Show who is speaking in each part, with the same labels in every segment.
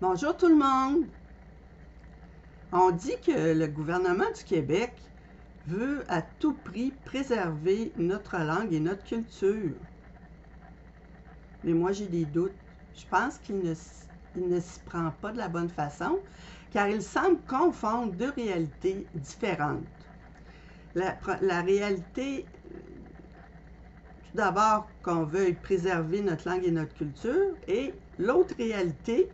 Speaker 1: Bonjour tout le monde! On dit que le gouvernement du Québec veut à tout prix préserver notre langue et notre culture. Mais moi j'ai des doutes. Je pense qu'il ne s'y prend pas de la bonne façon, car il semble confondre deux réalités différentes. La réalité, tout d'abord, qu'on veuille préserver notre langue et notre culture, et l'autre réalité,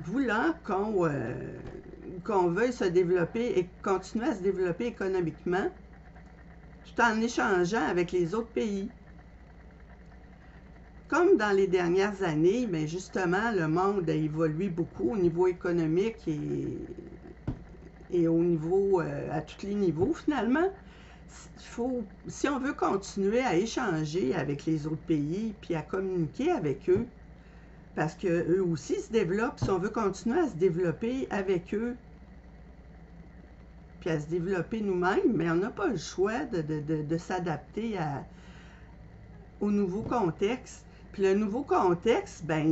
Speaker 1: voulant qu'on veuille se développer et continuer à se développer économiquement, tout en échangeant avec les autres pays. Comme dans les dernières années, mais justement, le monde a évolué beaucoup au niveau économique et au niveau, à tous les niveaux finalement. Si on veut continuer à échanger avec les autres pays puis à communiquer avec eux, parce qu'eux aussi se développent, si on veut continuer à se développer avec eux, puis à se développer nous-mêmes, mais on n'a pas le choix de s'adapter au nouveau contexte. Puis le nouveau contexte, ben,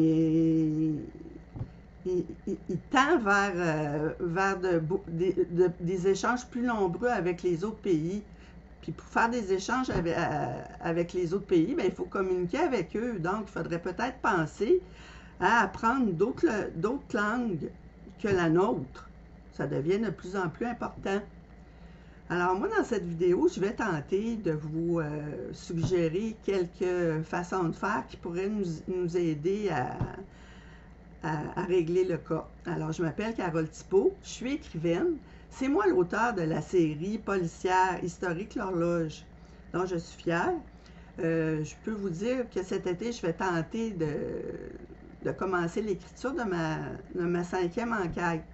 Speaker 1: il tend vers des échanges plus nombreux avec les autres pays. Puis pour faire des échanges avec les autres pays, ben, il faut communiquer avec eux. Donc, il faudrait peut-être penser à apprendre d'autres langues que la nôtre. Ça devient de plus en plus important. Alors moi, dans cette vidéo, je vais tenter de vous suggérer quelques façons de faire qui pourraient nous aider à régler le cas. Alors, je m'appelle Carole Thibault, je suis écrivaine. C'est moi l'auteur de la série policière historique L'Horloge, dont je suis fière. Je peux vous dire que cet été, je vais tenter de commencer l'écriture de ma 5e enquête.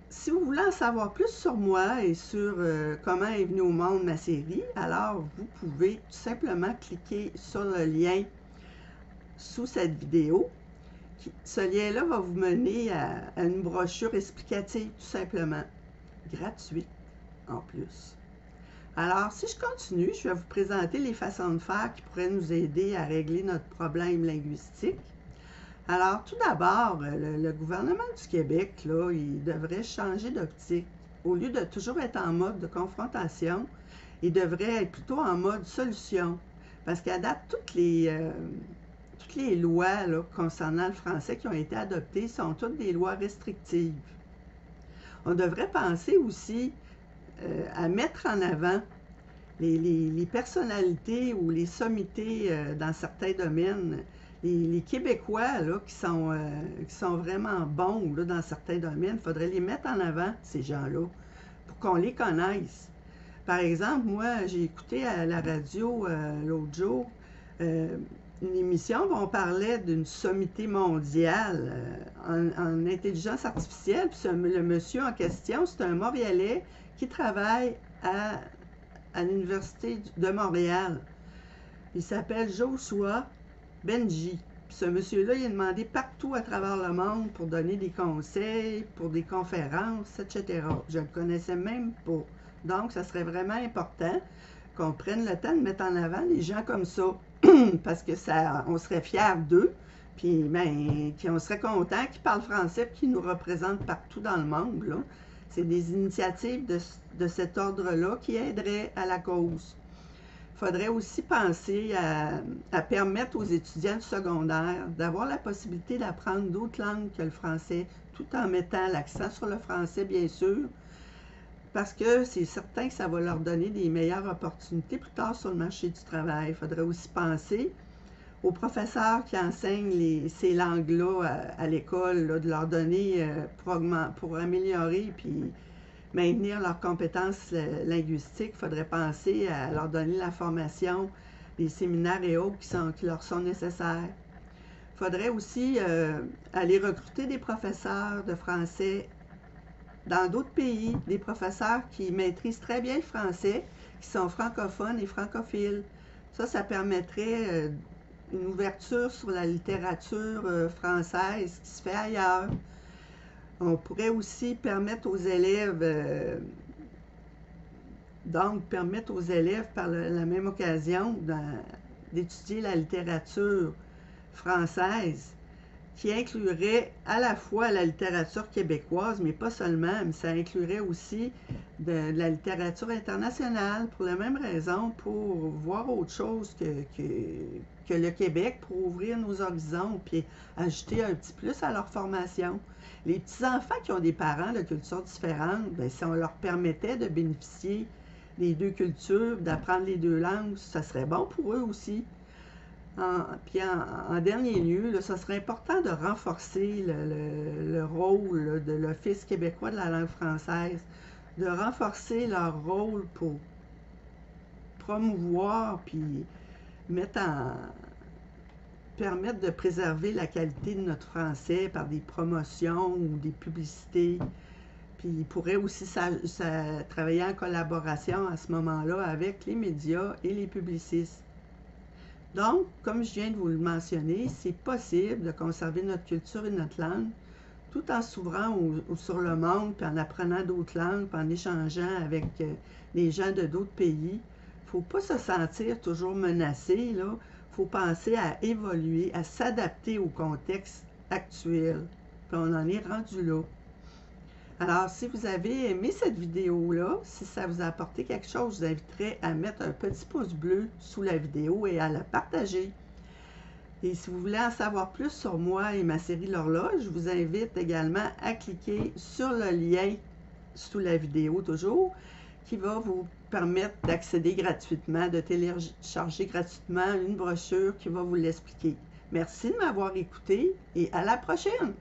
Speaker 1: Si vous voulez en savoir plus sur moi et sur comment est venue au monde ma série, alors vous pouvez tout simplement cliquer sur le lien sous cette vidéo. Ce lien-là va vous mener à une brochure explicative, tout simplement, gratuite en plus. Alors, si je continue, je vais vous présenter les façons de faire qui pourraient nous aider à régler notre problème linguistique. Alors, tout d'abord, le gouvernement du Québec, là, il devrait changer d'optique. Au lieu de toujours être en mode de confrontation, il devrait être plutôt en mode solution. Parce qu'à date, toutes les lois là, concernant le français qui ont été adoptées sont toutes des lois restrictives. On devrait penser aussi à mettre en avant les personnalités ou les sommités dans certains domaines. Les Québécois là, qui sont vraiment bons là, dans certains domaines, il faudrait les mettre en avant, ces gens-là, pour qu'on les connaisse. Par exemple, moi, j'ai écouté à la radio l'autre jour une émission où on parlait d'une sommité mondiale en intelligence artificielle. Puis le monsieur en question, c'est un Montréalais qui travaille à l'Université de Montréal. Il s'appelle Joshua Benji. Puis ce monsieur-là, il est demandé partout à travers le monde pour donner des conseils, pour des conférences, etc. Je ne le connaissais même pas. Donc, ça serait vraiment important qu'on prenne le temps de mettre en avant les gens comme ça. Parce que on serait fiers d'eux, puis ben, on serait content qu'ils parlent français et qu'ils nous représentent partout dans le monde. C'est des initiatives de cet ordre-là qui aideraient à la cause. Il faudrait aussi penser à permettre aux étudiants du secondaire d'avoir la possibilité d'apprendre d'autres langues que le français, tout en mettant l'accent sur le français, bien sûr, parce que c'est certain que ça va leur donner des meilleures opportunités plus tard sur le marché du travail. Il faudrait aussi penser aux professeurs qui enseignent ces langues-là à l'école, de leur donner pour améliorer puis maintenir leurs compétences linguistiques. Il faudrait penser à leur donner la formation, les séminaires et autres qui leur sont nécessaires. Il faudrait aussi aller recruter des professeurs de français dans d'autres pays, des professeurs qui maîtrisent très bien le français, qui sont francophones et francophiles. Ça permettrait une ouverture sur la littérature française qui se fait ailleurs. On pourrait aussi permettre aux élèves, par la même occasion d'étudier la littérature française qui inclurait à la fois la littérature québécoise, mais pas seulement, mais ça inclurait aussi de la littérature internationale, pour la même raison, pour voir autre chose que le Québec, pour ouvrir nos horizons, puis ajouter un petit plus à leur formation. Les petits-enfants qui ont des parents de cultures différentes, bien, si on leur permettait de bénéficier des deux cultures, d'apprendre les deux langues, ça serait bon pour eux aussi. Puis en dernier lieu, là, ça serait important de renforcer le rôle là, de l'Office québécois de la langue française, de renforcer leur rôle pour promouvoir puis permettre de préserver la qualité de notre français par des promotions ou des publicités. Puis ils pourraient aussi travailler en collaboration à ce moment-là avec les médias et les publicistes. Donc, comme je viens de vous le mentionner, c'est possible de conserver notre culture et notre langue tout en s'ouvrant sur le monde, puis en apprenant d'autres langues, puis en échangeant avec les gens de d'autres pays. Il ne faut pas se sentir toujours menacé, là. Il faut penser à évoluer, à s'adapter au contexte actuel. Puis on en est rendu là. Alors, si vous avez aimé cette vidéo-là, si ça vous a apporté quelque chose, je vous inviterai à mettre un petit pouce bleu sous la vidéo et à la partager. Et si vous voulez en savoir plus sur moi et ma série L'Horloge, je vous invite également à cliquer sur le lien sous la vidéo toujours, qui va vous permettre d'accéder gratuitement, de télécharger gratuitement une brochure qui va vous l'expliquer. Merci de m'avoir écouté et à la prochaine!